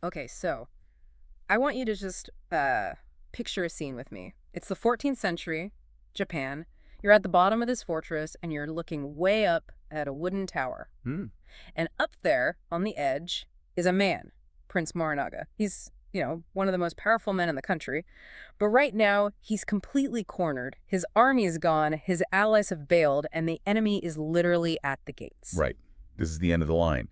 Okay, so I want you to just picture a scene with me. It's the 14th century, Japan. You're at the bottom of this fortress, and you're looking way up at a wooden tower. Hmm. And up there, on the edge, is a man, Prince Morinaga. He's, one of the most powerful men in the country. But right now, he's completely cornered. His army is gone, his allies have bailed, and the enemy is literally at the gates. Right. This is the end of the line.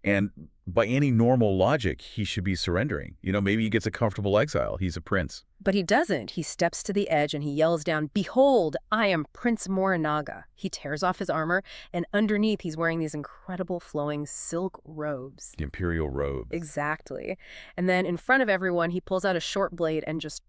And by any normal logic, he should be surrendering. Maybe he gets a comfortable exile. He's a prince. But he doesn't. He steps to the edge and he yells down, "Behold, I am Prince Morinaga." He tears off his armor, and underneath he's wearing these incredible flowing silk robes. The imperial robe. Exactly. And then in front of everyone, he pulls out a short blade and just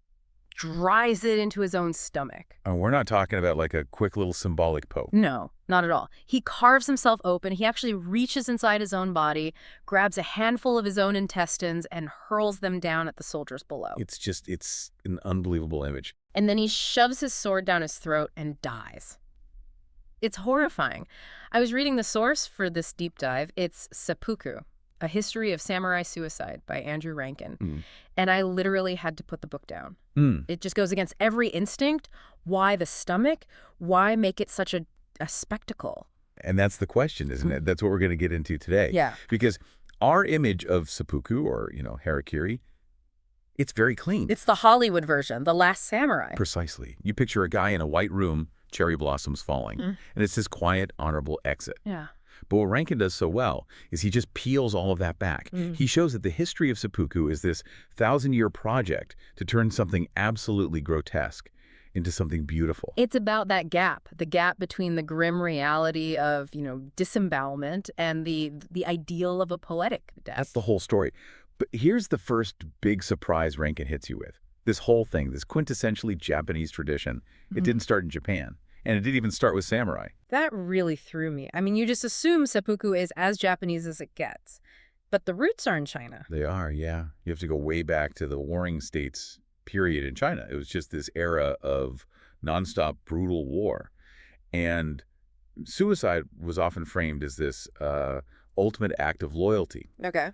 drives it into his own stomach. And we're not talking about like a quick little symbolic poke. No, not at all. He carves himself open. He actually reaches inside his own body, grabs a handful of his own intestines, and hurls them down at the soldiers below. It's an unbelievable image. And then he shoves his sword down his throat and dies. It's horrifying. I was reading the source for this deep dive. It's Seppuku, A History of Samurai Suicide by Andrew Rankin. And I literally had to put the book down. It just goes against every instinct. Why the stomach? Why make it such a spectacle? And that's the question, isn't it? That's what we're going to get into today. Yeah. Because our image of seppuku, or, harakiri, it's very clean. It's the Hollywood version, The Last Samurai. Precisely. You picture a guy in a white room, cherry blossoms falling, and it's his quiet, honorable exit. Yeah. But what Rankin does so well is he just peels all of that back. He shows that the history of seppuku is this 1,000-year project to turn something absolutely grotesque into something beautiful. It's about that gap, the gap between the grim reality of, disembowelment and the ideal of a poetic death. That's the whole story. But here's the first big surprise Rankin hits you with. This whole thing, this quintessentially Japanese tradition, it didn't start in Japan. And it didn't even start with samurai. That really threw me. I mean, you just assume seppuku is as Japanese as it gets. But the roots are in China. They are, yeah. You have to go way back to the Warring States period in China. It was just this era of nonstop brutal war. And suicide was often framed as this ultimate act of loyalty. Okay.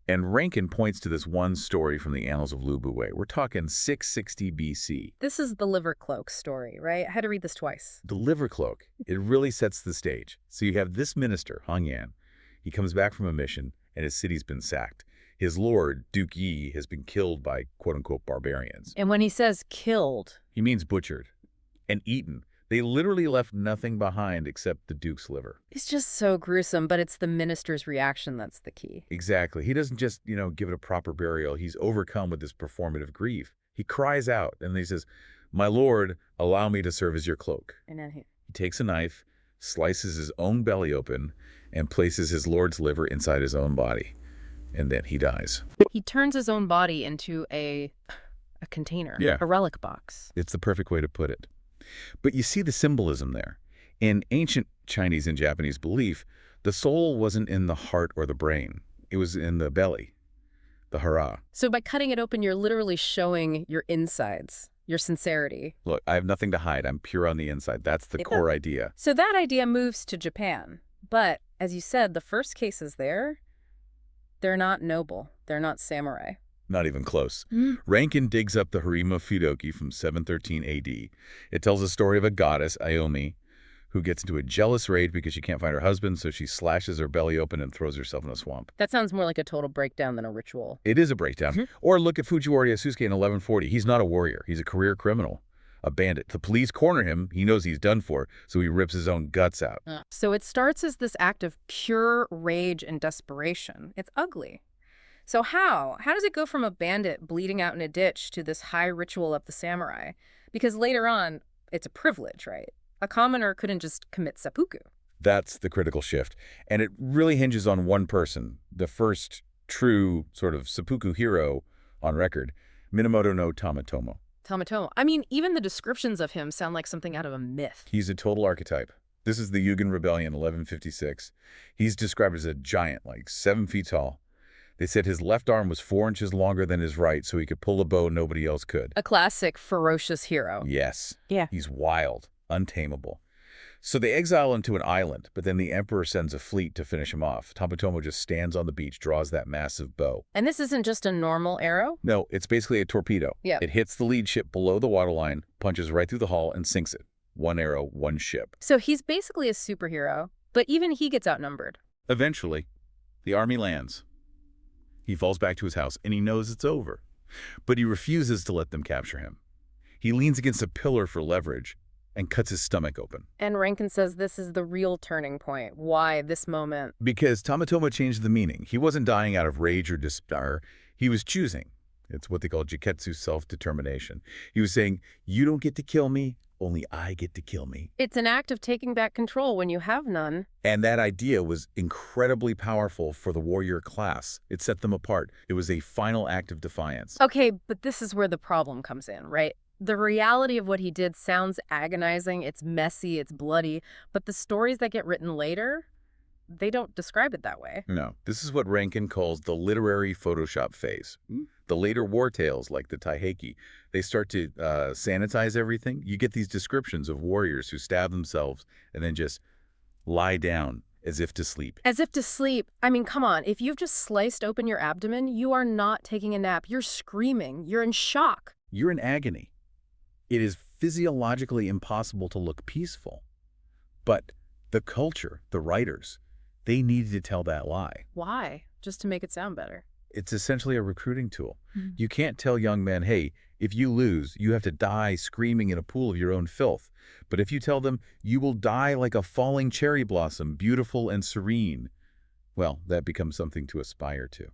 And Rankin points to this one story from the Annals of Lu Buwei. We're talking 660 BC. This is the liver cloak story, right? I had to read this twice. The liver cloak, it really sets the stage. So you have this minister, Hong Yan. He comes back from a mission, and his city's been sacked. His lord, Duke Yi, has been killed by quote-unquote barbarians. And when he says killed, he means butchered and eaten. They literally left nothing behind except the Duke's liver. It's just so gruesome, but it's the minister's reaction that's the key. Exactly. He doesn't just, give it a proper burial. He's overcome with this performative grief. He cries out, and he says, "My lord, allow me to serve as your cloak." And then he takes a knife, slices his own belly open, and places his lord's liver inside his own body. And then he dies. He turns his own body into a container, a relic box. It's the perfect way to put it. But you see the symbolism there. In ancient Chinese and Japanese belief, the soul wasn't in the heart or the brain. It was in the belly, the hara. So by cutting it open, you're literally showing your insides, your sincerity. Look, I have nothing to hide. I'm pure on the inside. That's the core idea. So that idea moves to Japan. But as you said, the first cases there, they're not noble. They're not samurai. Not even close. Rankin digs up the Harima Fudoki from 713 AD. It tells the story of a goddess, Aomi, who gets into a jealous rage because she can't find her husband, so she slashes her belly open and throws herself in a swamp. That sounds more like a total breakdown than a ritual. It is a breakdown. Or look at Fujiwara Yasusuke in 1140. He's not a warrior. He's a career criminal, a bandit. The police corner him. He knows he's done for, so he rips his own guts out. So it starts as this act of pure rage and desperation. It's ugly. So how? How does it go from a bandit bleeding out in a ditch to this high ritual of the samurai? Because later on, it's a privilege, right? A commoner couldn't just commit seppuku. That's the critical shift. And it really hinges on one person, the first true sort of seppuku hero on record, Minamoto no Tamatomo. Tamatomo. I mean, even the descriptions of him sound like something out of a myth. He's a total archetype. This is the Yugen Rebellion, 1156. He's described as a giant, like 7 feet tall. They said his left arm was 4 inches longer than his right, so he could pull a bow nobody else could. A classic ferocious hero. Yes. Yeah. He's wild, untamable. So they exile him to an island, but then the emperor sends a fleet to finish him off. Tamatomo just stands on the beach, draws that massive bow. And this isn't just a normal arrow? No, it's basically a torpedo. Yeah. It hits the lead ship below the waterline, punches right through the hull, and sinks it. One arrow, one ship. So he's basically a superhero, but even he gets outnumbered. Eventually, the army lands. He falls back to his house, and he knows it's over. But he refuses to let them capture him. He leans against a pillar for leverage and cuts his stomach open. And Rankin says this is the real turning point. Why this moment? Because Tamatomo changed the meaning. He wasn't dying out of rage or despair. He was choosing. It's what they call jiketsu, self-determination. He was saying, you don't get to kill me, only I get to kill me. It's an act of taking back control when you have none. And that idea was incredibly powerful for the warrior class. It set them apart. It was a final act of defiance. Okay, but this is where the problem comes in, right? The reality of what he did sounds agonizing, it's messy, it's bloody, but the stories that get written later, they don't describe it that way. No, this is what Rankin calls the literary Photoshop phase. The later war tales, like the Taiheki, they start to sanitize everything. You get these descriptions of warriors who stab themselves and then just lie down as if to sleep. As if to sleep. I mean, come on, if you've just sliced open your abdomen, you are not taking a nap. You're screaming. You're in shock. You're in agony. It is physiologically impossible to look peaceful. But the culture, the writers, they needed to tell that lie. Why? Just to make it sound better. It's essentially a recruiting tool. You can't tell young men, hey, if you lose, you have to die screaming in a pool of your own filth. But if you tell them, you will die like a falling cherry blossom, beautiful and serene, well, that becomes something to aspire to.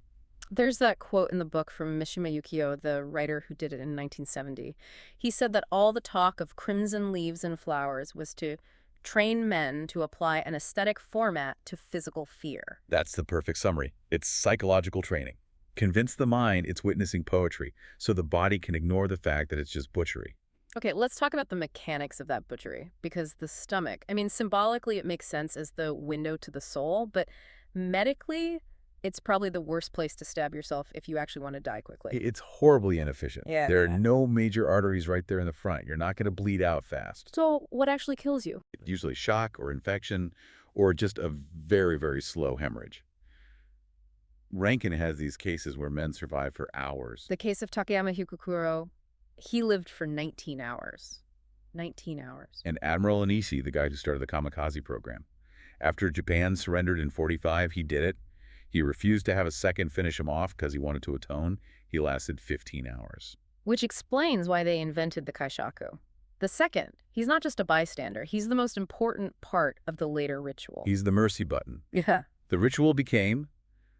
There's that quote in the book from Mishima Yukio, the writer who did it in 1970. He said that all the talk of crimson leaves and flowers was to train men to apply an aesthetic format to physical fear. That's the perfect summary. It's psychological training. Convince the mind it's witnessing poetry, so the body can ignore the fact that it's just butchery. Okay, let's talk about the mechanics of that butchery, because the stomach, I mean, symbolically it makes sense as the window to the soul, but medically, it's probably the worst place to stab yourself if you actually want to die quickly. It's horribly inefficient. Yeah. There are no major arteries right there in the front. You're not going to bleed out fast. So what actually kills you? Usually shock or infection or just a very, very slow hemorrhage. Rankin has these cases where men survive for hours. The case of Takayama Hikokuro, he lived for 19 hours. 19 hours. And Admiral Onishi, the guy who started the kamikaze program. After Japan surrendered in 1945, he did it. He refused to have a second finish him off because he wanted to atone. He lasted 15 hours. Which explains why they invented the kaishaku. The second, he's not just a bystander. He's the most important part of the later ritual. He's the mercy button. Yeah. The ritual became,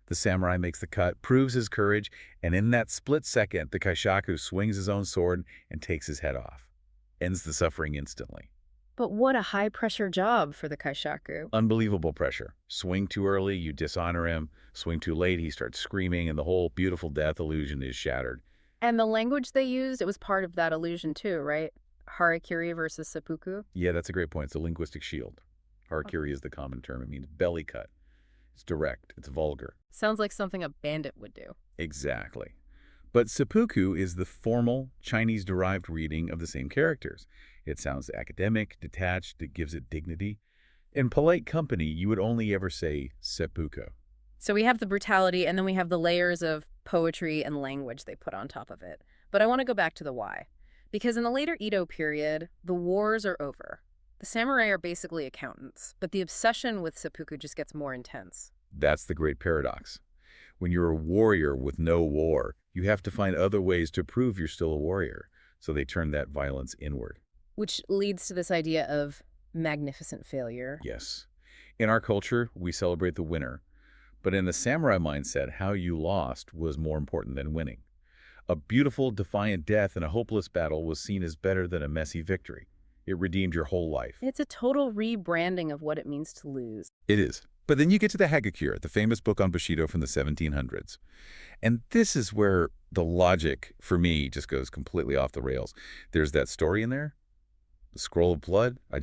the samurai makes the cut, proves his courage, and in that split second, the kaishaku swings his own sword and takes his head off. Ends the suffering instantly. But what a high-pressure job for the kaishaku. Unbelievable pressure. Swing too early, you dishonor him. Swing too late, he starts screaming, and the whole beautiful death illusion is shattered. And the language they used, it was part of that illusion too, right? Harakiri versus seppuku. Yeah, that's a great point. It's a linguistic shield. Harakiri is the common term. It means belly cut. It's direct. It's vulgar. Sounds like something a bandit would do. Exactly. But seppuku is the formal Chinese-derived reading of the same characters. It sounds academic, detached, it gives it dignity. In polite company, you would only ever say seppuku. So we have the brutality, and then we have the layers of poetry and language they put on top of it. But I want to go back to the why. Because in the later Edo period, the wars are over. The samurai are basically accountants, but the obsession with seppuku just gets more intense. That's the great paradox. When you're a warrior with no war, you have to find other ways to prove you're still a warrior. So they turn that violence inward. Which leads to this idea of magnificent failure. Yes. In our culture, we celebrate the winner. But in the samurai mindset, how you lost was more important than winning. A beautiful, defiant death in a hopeless battle was seen as better than a messy victory. It redeemed your whole life. It's a total rebranding of what it means to lose. It is. But then you get to the Hagakure, the famous book on Bushido from the 1700s. And this is where the logic, for me, just goes completely off the rails. There's that story in there, the scroll of blood. I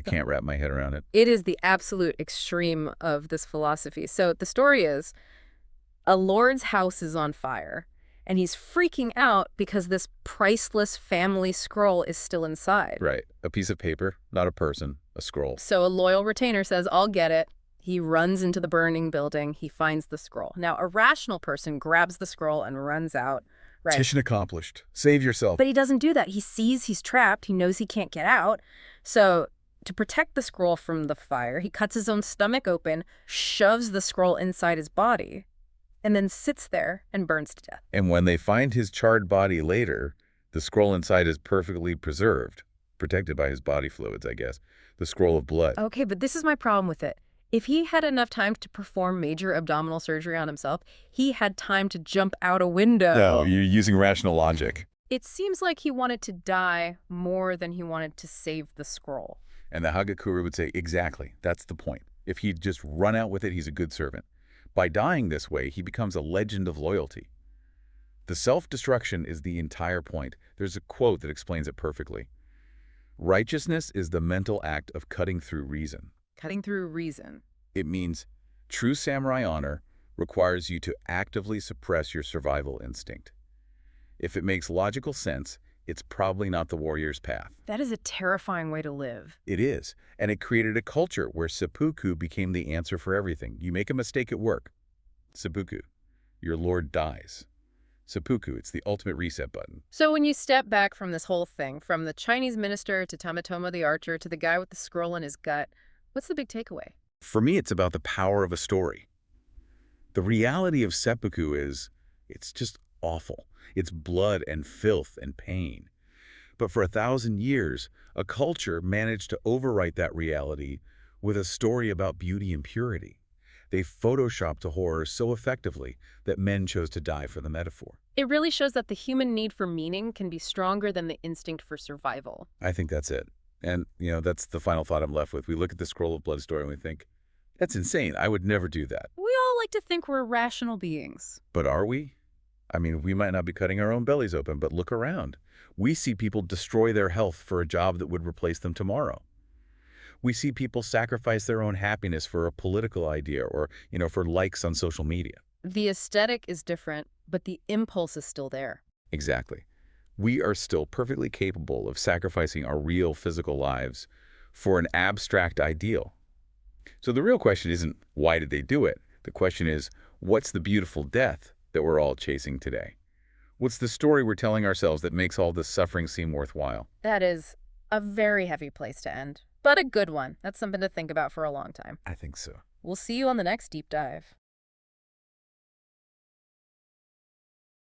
can't wrap my head around it. It is the absolute extreme of this philosophy. So the story is, a lord's house is on fire, and he's freaking out because this priceless family scroll is still inside. Right. A piece of paper, not a person, a scroll. So a loyal retainer says, I'll get it. He runs into the burning building. He finds the scroll. Now, a rational person grabs the scroll and runs out. Right. Mission accomplished. Save yourself. But he doesn't do that. He sees he's trapped. He knows he can't get out. So to protect the scroll from the fire, he cuts his own stomach open, shoves the scroll inside his body, and then sits there and burns to death. And when they find his charred body later, the scroll inside is perfectly preserved, protected by his body fluids, I guess. The scroll of blood. Okay, but this is my problem with it. If he had enough time to perform major abdominal surgery on himself, he had time to jump out a window. No, you're using rational logic. It seems like he wanted to die more than he wanted to save the scroll. And the Hagakure would say, exactly, that's the point. If he'd just run out with it, he's a good servant. By dying this way, he becomes a legend of loyalty. The self-destruction is the entire point. There's a quote that explains it perfectly. Righteousness is the mental act of cutting through reason. Cutting through reason. It means true samurai honor requires you to actively suppress your survival instinct. If it makes logical sense, it's probably not the warrior's path. That is a terrifying way to live. It is, and it created a culture where seppuku became the answer for everything. You make a mistake at work. Seppuku. Your lord dies. Seppuku, it's the ultimate reset button. So when you step back from this whole thing, from the Chinese minister to Tamatoma the archer to the guy with the scroll in his gut, what's the big takeaway? For me, it's about the power of a story. The reality of seppuku is, it's just awful. It's blood and filth and pain. But for 1,000 years, a culture managed to overwrite that reality with a story about beauty and purity. They photoshopped the horror so effectively that men chose to die for the metaphor. It really shows that the human need for meaning can be stronger than the instinct for survival. I think that's it. And, that's the final thought I'm left with. We look at the scroll of blood story and we think, that's insane. I would never do that. We all like to think we're rational beings. But are we? I mean, we might not be cutting our own bellies open, but look around. We see people destroy their health for a job that would replace them tomorrow. We see people sacrifice their own happiness for a political idea or, for likes on social media. The aesthetic is different, but the impulse is still there. Exactly. We are still perfectly capable of sacrificing our real physical lives for an abstract ideal. So the real question isn't, why did they do it? The question is, what's the beautiful death that we're all chasing today? What's the story we're telling ourselves that makes all this suffering seem worthwhile? That is a very heavy place to end, but a good one. That's something to think about for a long time. I think so. We'll see you on the next deep dive.